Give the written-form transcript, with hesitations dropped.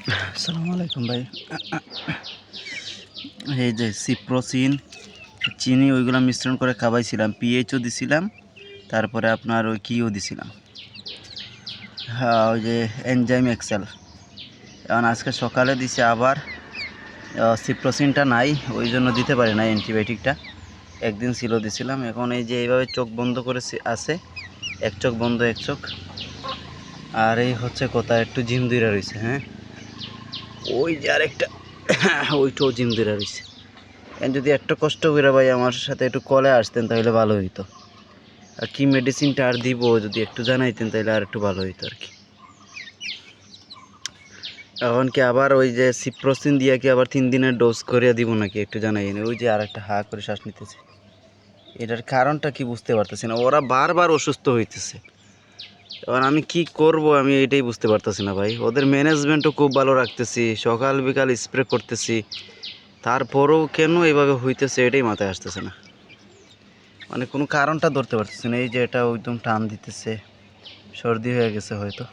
আসসালামু আলাইকুম ভাই। এই যে সিপ্রোসিন, চিনি ওইগুলো মিশ্রণ করে খাওয়াইছিলাম, পিএইচও দিছিলাম, তারপরে আপনার ওই কিও দিছিলাম, হ্যাঁ ওই যে এনজাইম এক্সেল। এখন আজকে সকালে দিছে আবার সিপ্রোসিনটা নাই, ওই জন্য দিতে পারি না অ্যান্টিবায়োটিকটা। একদিন ছিল দিছিলাম, এখন এই যে এইভাবে চোখ বন্ধ করে আছে, এক চোখ বন্ধ এক চোখ। আর এই হচ্ছে কথা, একটু জিম দূরে রয়েছে। হ্যাঁ ওই যে আরেকটা ওইটাও জিম দূরে রয়েছে। যদি একটু কষ্ট করে ভাই আমার সাথে একটু কলে আসতেন তাহলে ভালো হইতো। আর কি মেডিসিনটা আর দিব যদি একটু জানাইতেন তাহলে আর একটু ভালো হইতো আর কি। এখন কি আবার ওই যে সিপ্রোসিন দিয়ে কি আবার 3 দিনের ডোজ করিয়া দিব নাকি একটু জানাইনি। ওই যে আর একটা হা করে শ্বাস নিতেছে, এটার কারণটা কি বুঝতে পারতেছি না। ওরা বারবার অসুস্থ হইতেছে, এবার আমি কি করব আমি এটাই বুঝতে পারতেছি না ভাই। ওদের ম্যানেজমেন্টও খুব ভালো রাখতেছি, সকাল বিকাল স্প্রে করতেছি, তারপরেও কেন এইভাবে হইতেছে এটাই মাথায় আসতেছে না। মানে কোনো কারণটা ধরতে পারতেছি না। এই যে এটা একদম টান দিতেছে, সর্দি হয়ে গেছে হয়তো।